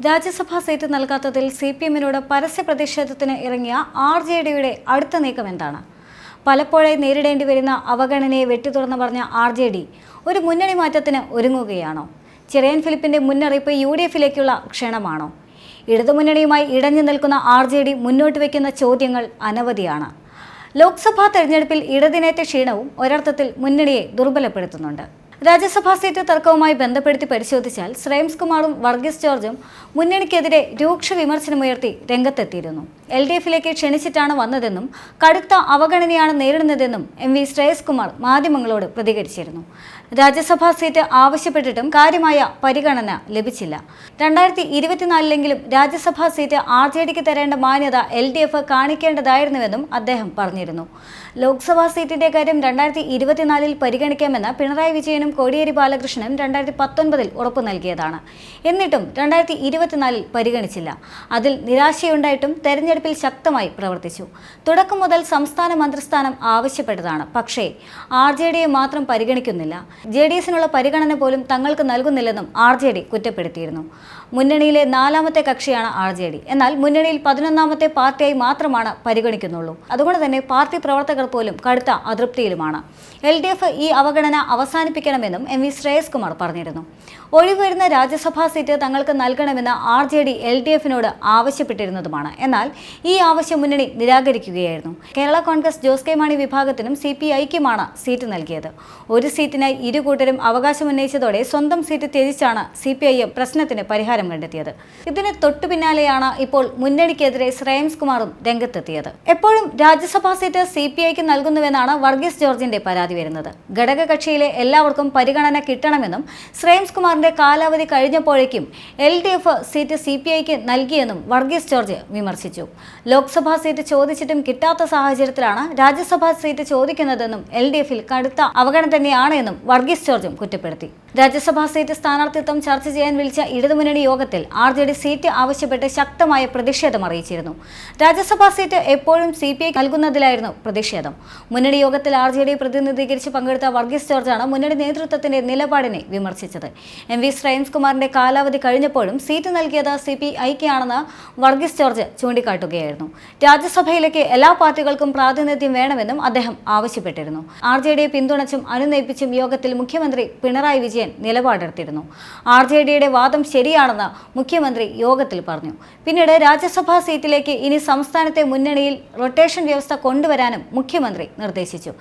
രാജ്യസഭാ seat നൽകാത്തതിൽ CPM-നോട് പരസ്യ പ്രതിഷേധത്തിന് ഇറങ്ങിയ RJD-യുടെ അടുത്ത നീക്കം എന്താണ്? പലപ്പോഴായി നേരിടേണ്ടി വരുന്ന അവഗണനയെ വെട്ടിത്തുറന്ന് പറഞ്ഞ RJD ഒരു മുന്നണി മാറ്റത്തിന് ഒരുങ്ങുകയാണോ? ചെറിയാൻ ഫിലിപ്പിന്റെ മുന്നറിയിപ്പ് UDF-ലേക്കുള്ള ക്ഷണമാണോ? ഇടതുമുന്നണിയുമായി ഇടഞ്ഞു നിൽക്കുന്ന RJD മുന്നോട്ട് വയ്ക്കുന്ന ചോദ്യങ്ങൾ അനവധിയാണ്. ലോക്സഭാ തെരഞ്ഞെടുപ്പിൽ ഇടതിനേറ്റ ക്ഷീണവും ഒരർത്ഥത്തിൽ മുന്നണിയെ ദുർബലപ്പെടുത്തുന്നുണ്ട്. രാജ്യസഭാ സീറ്റ് തർക്കവുമായി ബന്ധപ്പെടുത്തി പരിശോധിച്ചാൽ ശ്രേംസ് കുമാറും വർഗീസ് ജോർജും മുന്നണിക്കെതിരെ രൂക്ഷ വിമർശനമുയർത്തി രംഗത്തെത്തിയിരുന്നു. LDF-ലേക്ക് ക്ഷണിച്ചിട്ടാണ് വന്നതെന്നും കടുത്ത അവഗണനയാണ് നേരിടുന്നതെന്നും MV ശ്രേയസ് കുമാർ മാധ്യമങ്ങളോട് പ്രതികരിച്ചിരുന്നു. രാജ്യസഭാ സീറ്റ് ആവശ്യപ്പെട്ടിട്ടും കാര്യമായ പരിഗണന ലഭിച്ചില്ല. 2024-ലെങ്കിലും രാജ്യസഭാ സീറ്റ് RJD-ക്ക് തരേണ്ട മാന്യത LDF കാണിക്കേണ്ടതായിരുന്നുവെന്നും അദ്ദേഹം പറഞ്ഞിരുന്നു. ലോക്സഭാ സീറ്റിന്റെ കാര്യം 2024-ൽ പരിഗണിക്കാമെന്ന് പിണറായി വിജയനും കോടിയേരി ബാലകൃഷ്ണനും 2019-ൽ ഉറപ്പു നൽകിയതാണ്. എന്നിട്ടും 2024-ൽ പരിഗണിച്ചില്ല. അതിൽ നിരാശയുണ്ടായിട്ടും തെരഞ്ഞെടുപ്പിൽ ശക്തമായി പ്രവർത്തിച്ചു. തുടക്കം മുതൽ സംസ്ഥാന മന്ത്രിസ്ഥാനം ആവശ്യപ്പെട്ടതാണ്. പക്ഷേ RJD-യെ മാത്രം പരിഗണിക്കുന്നില്ല. JDS-നുള്ള പരിഗണന പോലും തങ്ങൾക്ക് നൽകുന്നില്ലെന്നും RJD കുറ്റപ്പെടുത്തിയിരുന്നു. മുന്നണിയിലെ 4ാമത്തെ കക്ഷിയാണ് RJD. എന്നാൽ മുന്നണിയിൽ 11ാമത്തെ പാർട്ടിയായി മാത്രമാണ് പരിഗണിക്കുന്നുള്ളൂ. അതുകൊണ്ട് തന്നെ പാർട്ടി പ്രവർത്തകർ പോലും കടുത്ത അതൃപ്തിയിലുമാണ്. LDF ഈ അവഗണന അവസാനിപ്പിക്കണമെന്നും MV ശ്രേയസ് കുമാർ പറഞ്ഞിരുന്നു. ഒഴിവരുന്ന രാജ്യസഭാ സീറ്റ് തങ്ങൾക്ക് നൽകണമെന്ന് RJD LDF-നോട് ആവശ്യപ്പെട്ടിരുന്നതുമാണ്. എന്നാൽ ഈ ആവശ്യം മുന്നണി നിരാകരിക്കുകയായിരുന്നു. കേരള കോൺഗ്രസ് ജോസ് കെ മാണി വിഭാഗത്തിനും CPI-ക്കുമാണ് സീറ്റ് നൽകിയത്. ഒരു സീറ്റിനായി ഇരു കൂട്ടരും അവകാശമുന്നയിച്ചതോടെ സ്വന്തം സീറ്റ് ത്യജിച്ചാണ് CPIM പ്രശ്നത്തിന് പരിഹാരം കണ്ടെത്തിയത്. ഇതിന് തൊട്ടു പിന്നാലെയാണ് ഇപ്പോൾ മുന്നണിക്കെതിരെ ശ്രേംസ് കുമാറും രംഗത്തെത്തിയത്. എപ്പോഴും രാജ്യസഭാ സീറ്റ് CPI-ക്ക് നൽകുന്നുവെന്നാണ് വർഗീസ് ജോർജിന്റെ പരാതി വരുന്നത്. ഘടകകക്ഷിയിലെ എല്ലാവർക്കും പരിഗണന കിട്ടണമെന്നും ശ്രേംസ് കുമാറിന്റെ കാലാവധി കഴിഞ്ഞപ്പോഴേക്കും LDF സീറ്റ് CPI-ക്ക് നൽകിയെന്നും വർഗീസ് ജോർജ് വിമർശിച്ചു. ലോക്സഭാ സീറ്റ് ചോദിച്ചിട്ടും കിട്ടാത്ത സാഹചര്യത്തിലാണ് രാജ്യസഭാ സീറ്റ് ചോദിക്കുന്നതെന്നും LDF-ൽ കടുത്ത അവഗണന തന്നെയാണ് എന്നും വർഗീസ് ജോർജും കുറ്റപ്പെടുത്തി. രാജ്യസഭാ സീറ്റ് സ്ഥാനാർത്ഥിത്വം ചർച്ച ചെയ്യാൻ വിളിച്ച ഇടതുമുന്നണി യോഗത്തിൽ RJD സീറ്റ് ആവശ്യപ്പെട്ട് ശക്തമായ പ്രതിഷേധം അറിയിച്ചിരുന്നു. രാജ്യസഭാ സീറ്റ് എപ്പോഴും CPI നൽകുന്നതിലായിരുന്നു പ്രതിഷേധം. മുന്നണി യോഗത്തിൽ RJD പ്രതിനിധീകരിച്ച് പങ്കെടുത്ത വർഗീസ് ജോർജാണ് മുന്നണി നേതൃത്വത്തിന്റെ നിലപാടിനെ വിമർശിച്ചത്. MV ശ്രേംസ് കുമാറിന്റെ കാലാവധി കഴിഞ്ഞപ്പോഴും സീറ്റ് നൽകിയത് CPI-ക്കാണെന്ന് വർഗീസ് ജോർജ് ചൂണ്ടിക്കാട്ടുകയായിരുന്നു. രാജ്യസഭയിലേക്ക് എല്ലാ പാർട്ടികൾക്കും പ്രാതിനിധ്യം വേണമെന്നും അദ്ദേഹം ആവശ്യപ്പെട്ടിരുന്നു. RJD-യെ പിന്തുണച്ചും അനുനയിപ്പിച്ചും യോഗത്തിൽ മുഖ്യമന്ത്രി പിണറായി വിജയൻ നിലപാടെടുത്തിരുന്നു. RJD-യുടെ വാദം ശരിയാണെന്ന് മുഖ്യമന്ത്രി യോഗത്തിൽ പറഞ്ഞു. പിന്നീട് രാജ്യസഭാ സീറ്റിലേക്ക് ഇനി സംസ്ഥാനത്തെ മുന്നണിയിൽ റൊട്ടേഷൻ വ്യവസ്ഥ കൊണ്ടുവരാനും മുഖ്യമന്ത്രി നിർദ്ദേശിച്ചു.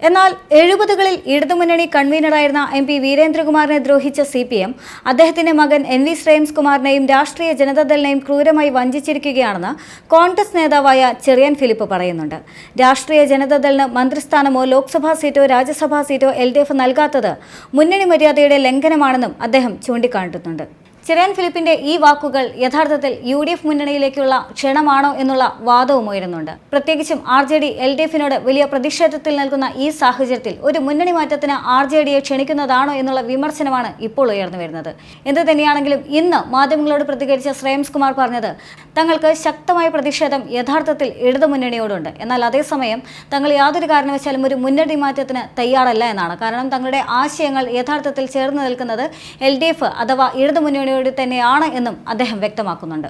എന്നാൽ 70-കളിൽ ഇടതുമുന്നണി കൺവീനറായിരുന്ന MP വീരേന്ദ്രകുമാറിനെ ദ്രോഹിച്ച CPM അദ്ദേഹത്തിന്റെ മകൻ NV ശ്രേംസ് കുമാറിനെയും രാഷ്ട്രീയ ജനതാദളിനെയും ക്രൂരമായി വഞ്ചിച്ചിരിക്കുകയാണെന്ന് കോൺഗ്രസ് നേതാവായ ചെറിയാൻ ഫിലിപ്പ് പറയുന്നുണ്ട്. രാഷ്ട്രീയ ജനതാദളിന് മന്ത്രിസ്ഥാനമോ ലോക്സഭാ സീറ്റോ രാജ്യസഭാ സീറ്റോ LDF നൽകാത്തത് മുന്നണി മര്യാദയുടെ ലംഘനമാണെന്നും അദ്ദേഹം ചൂണ്ടിക്കാട്ടുന്നുണ്ട്. ചെറിയാൻ ഫിലിപ്പിന്റെ ഈ വാക്കുകൾ യഥാർത്ഥത്തിൽ UDF മുന്നണിയിലേക്കുള്ള ക്ഷണമാണോ എന്നുള്ള വാദവും ഉയരുന്നുണ്ട്. പ്രത്യേകിച്ചും RJD LDF-നോട് വലിയ പ്രതിഷേധത്തിൽ നൽകുന്ന ഈ സാഹചര്യത്തിൽ ഒരു മുന്നണി മാറ്റത്തിന് RJD-യെ ക്ഷണിക്കുന്നതാണോ എന്നുള്ള വിമർശനമാണ് ഇപ്പോൾ ഉയർന്നു വരുന്നത്. എന്ത് തന്നെയാണെങ്കിലും ഇന്ന് മാധ്യമങ്ങളോട് പ്രതികരിച്ച ശ്രേംസ് കുമാർ പറഞ്ഞത് തങ്ങൾക്ക് ശക്തമായ പ്രതിഷേധം യഥാർത്ഥത്തിൽ ഇടതുമുന്നണിയോടുണ്ട്. എന്നാൽ അതേസമയം തങ്ങൾ യാതൊരു കാരണവശാലും ഒരു മുന്നണി മാറ്റത്തിന് തയ്യാറല്ല എന്നാണ്. കാരണം തങ്ങളുടെ ആശയങ്ങൾ യഥാർത്ഥത്തിൽ ചേർന്ന് നിൽക്കുന്നത് LDF അഥവാ ഇടതുമുന്നണിയോട് തന്നെയാണ് എന്നും അദ്ദേഹം വ്യക്തമാക്കുന്നുണ്ട്.